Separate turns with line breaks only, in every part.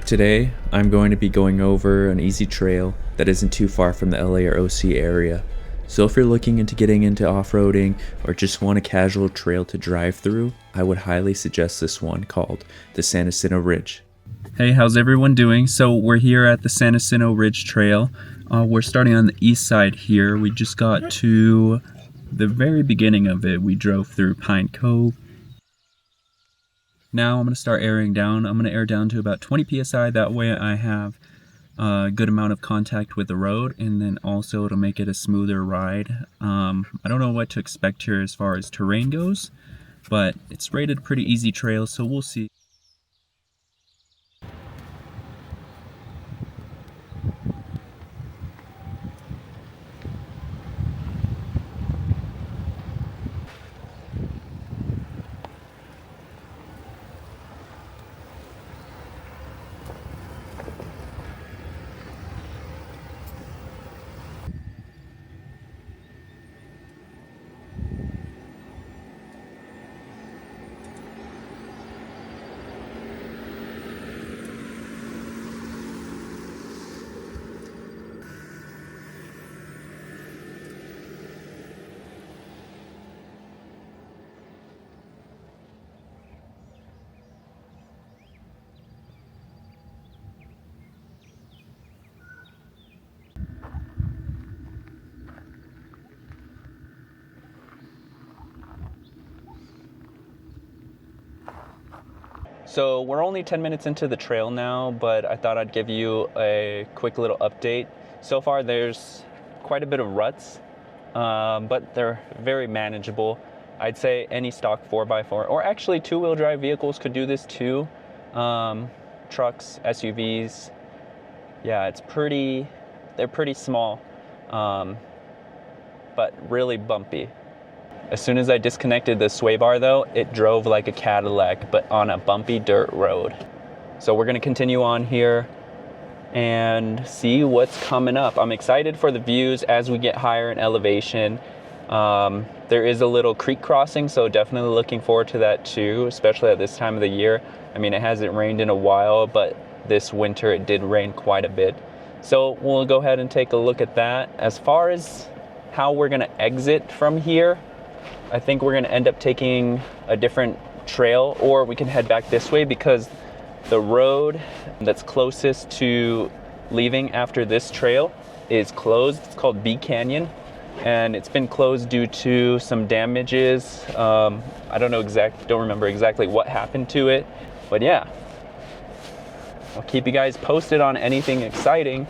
Today, I'm going to be going over an easy trail that isn't too far from the LA or OC area. So if you're looking into getting into off-roading or just want a casual trail to drive through, I would highly suggest this one called the San Jacinto Ridge. Hey, how's everyone doing? So we're here at the San Jacinto Ridge Trail. We're starting on the east side here. We just got to the very beginning of it. We drove through Pine Cove. Now I'm going to start airing down. I'm going to air down to about 20 psi. That way I have a good amount of contact with the road, and then also it'll make it a smoother ride. I don't know what to expect here as far as terrain goes, but it's rated pretty easy trail, so we'll see. So we're only 10 minutes into the trail now, but I thought I'd give you a quick little update. So far there's quite a bit of ruts, but they're very manageable. I'd say any stock 4x4, or actually two-wheel drive vehicles could do this too. Trucks, SUVs, yeah, they're pretty small, but really bumpy. As soon as I disconnected the sway bar though, it drove like a Cadillac, but on a bumpy dirt road. So we're gonna continue on here and see what's coming up. I'm excited for the views as we get higher in elevation. There is a little creek crossing, so definitely looking forward to that too, especially at this time of the year. I mean, it hasn't rained in a while, but this winter it did rain quite a bit. So we'll go ahead and take a look at that. As far as how we're gonna exit from here, I think we're gonna end up taking a different trail, or we can head back this way because the road that's closest to leaving after this trail is closed. It's called B Canyon, and it's been closed due to some damages. Don't remember exactly what happened to it, but yeah. I'll keep you guys posted on anything exciting.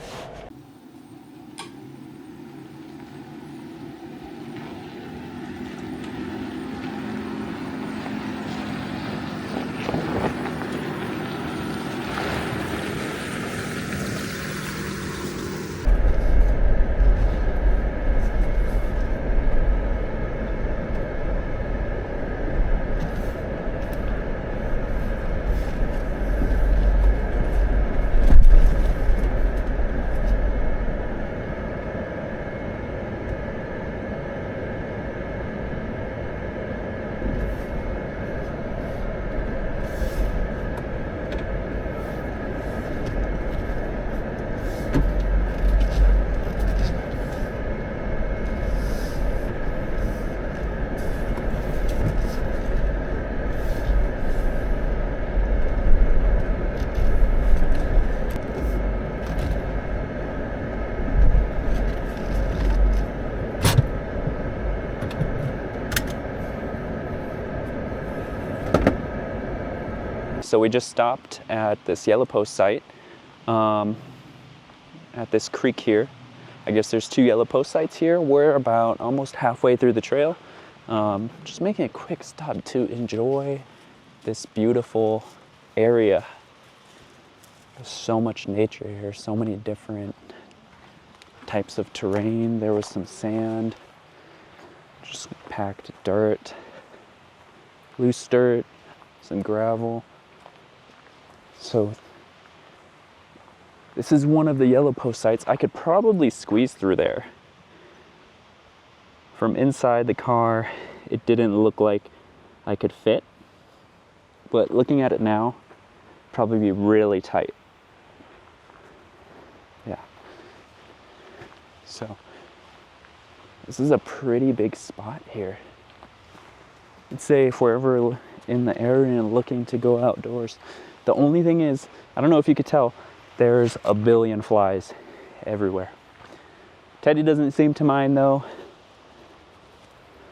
So we just stopped at this yellow post site, at this creek here. I guess there's two yellow post sites here. We're about almost halfway through the trail. Just making a quick stop to enjoy this beautiful area. There's so much nature here, so many different types of terrain. There was some sand, just packed dirt, loose dirt, some gravel. So this is one of the yellow post sites. I could probably squeeze through there. From inside the car, it didn't look like I could fit, but looking at it now, probably be really tight. So this is a pretty big spot here. I'd say if we're ever in the area and looking to go outdoors. The only thing is, I don't know if you could tell, there's a billion flies everywhere. Teddy doesn't seem to mind though.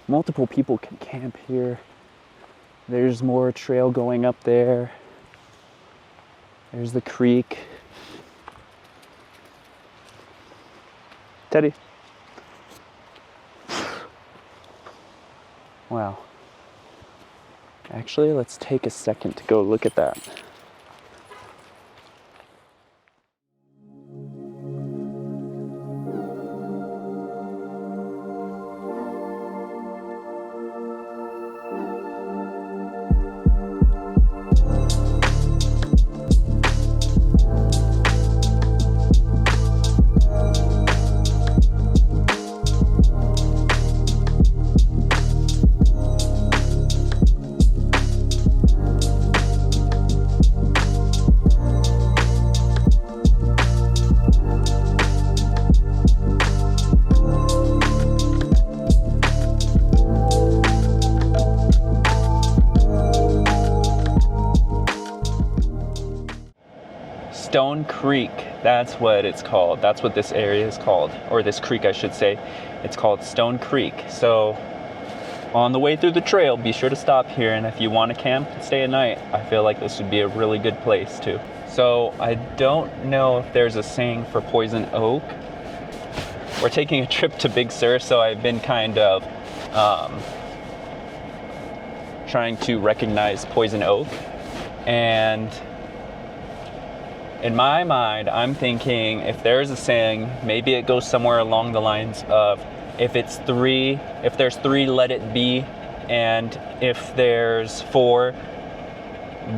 Multiple people can camp here. There's more trail going up there. There's the creek. Teddy. Wow. Actually, let's take a second to go look at that. Stone Creek, that's what it's called. That's what this area is called, or this creek I should say. It's called Stone Creek. So on the way through the trail, be sure to stop here, and if you want to camp and stay at night, I feel like this would be a really good place too. So I don't know if there's a saying for poison oak. We're taking a trip to Big Sur, so I've been kind of trying to recognize poison oak, and in my mind, I'm thinking if there's a saying, maybe it goes somewhere along the lines of if there's three, let it be, and if there's four,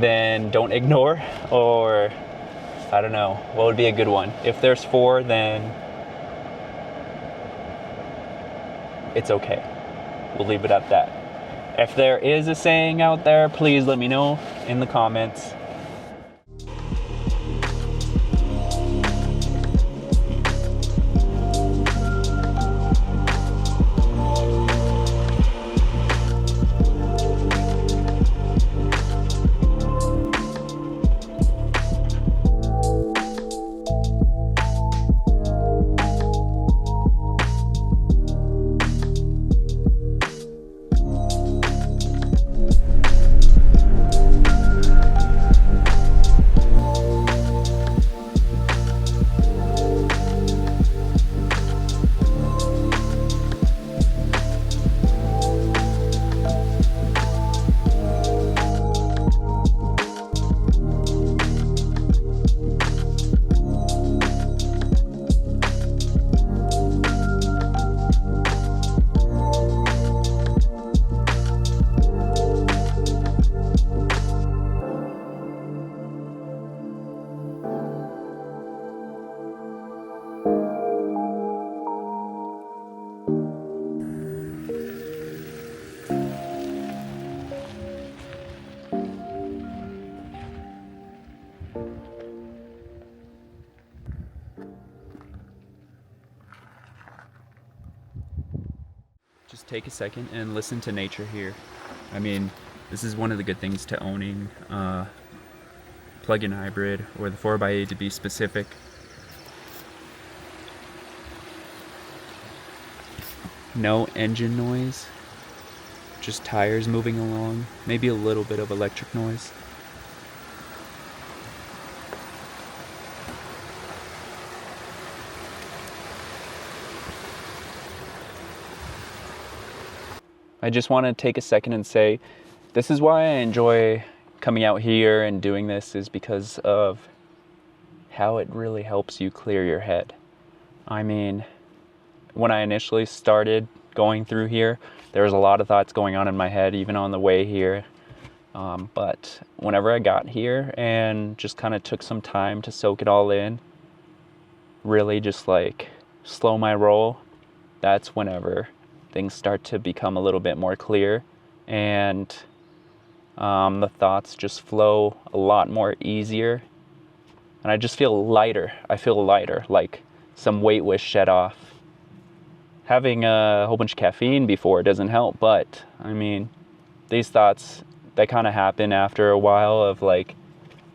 then don't ignore, or I don't know, what would be a good one? If there's four, then it's okay. We'll leave it at that. If there is a saying out there, please let me know in the comments. Just take a second and listen to nature here. I mean, this is one of the good things to owning plug-in hybrid, or the 4x8 to be specific. No engine noise, just tires moving along, maybe a little bit of electric noise. I just want to take a second and say, this is why I enjoy coming out here and doing this, is because of how it really helps you clear your head. I mean, when I initially started going through here, there was a lot of thoughts going on in my head, even on the way here. But whenever I got here and just kind of took some time to soak it all in, really just like slow my roll, that's whenever things start to become a little bit more clear, and the thoughts just flow a lot more easier, and I just feel lighter. I feel lighter, like some weight was shed off. having a whole bunch of caffeine before doesn't help, but I mean, these thoughts, they kind of happen after a while of like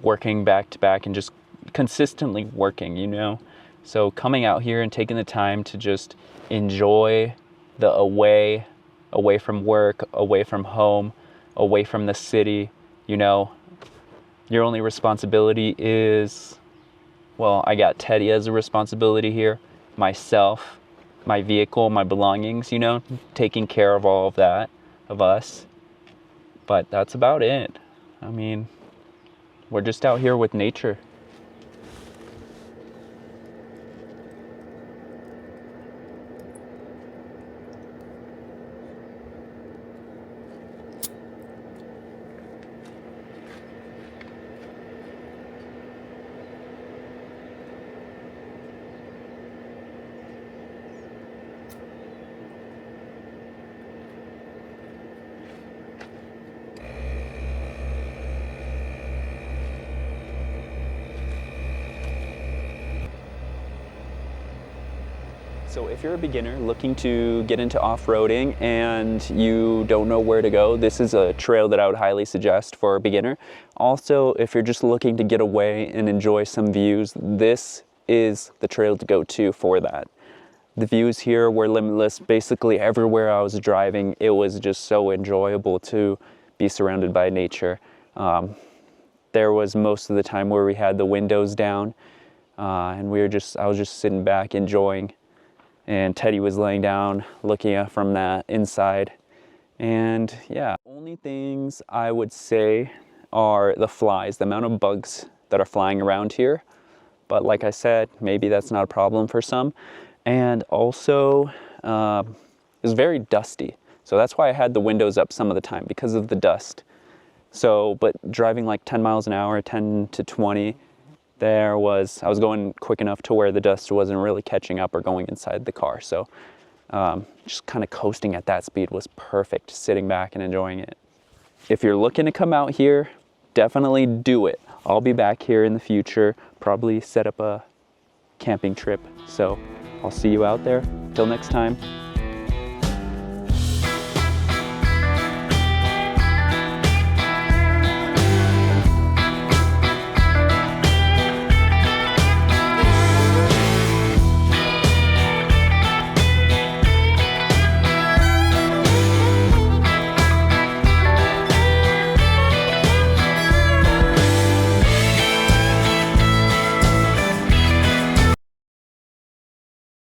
working back to back and just consistently working, you know? So coming out here and taking the time to just enjoy the away from work, away from home, away from the city, you know, your only responsibility is, well, I got Teddy as a responsibility here, myself, my vehicle, my belongings, you know, taking care of all of that, of us. But that's about it. I mean, we're just out here with nature. So if you're a beginner looking to get into off-roading and you don't know where to go, this is a trail that I would highly suggest for a beginner. Also, if you're just looking to get away and enjoy some views, this is the trail to go to for that. The views here were limitless. Basically everywhere I was driving, it was just so enjoyable to be surrounded by nature. There was most of the time where we had the windows down and I was just sitting back enjoying. And Teddy was laying down looking from that inside. And yeah, only things I would say are the flies, the amount of bugs that are flying around here. But like I said, maybe that's not a problem for some. And also, it's very dusty. So that's why I had the windows up some of the time, because of the dust. So, but driving like 10 miles an hour, 10 to 20, I was going quick enough to where the dust wasn't really catching up or going inside the car. So just kind of coasting at that speed was perfect, sitting back and enjoying it. If you're looking to come out here, definitely do it. I'll be back here in the future, probably set up a camping trip. So I'll see you out there. Till next time.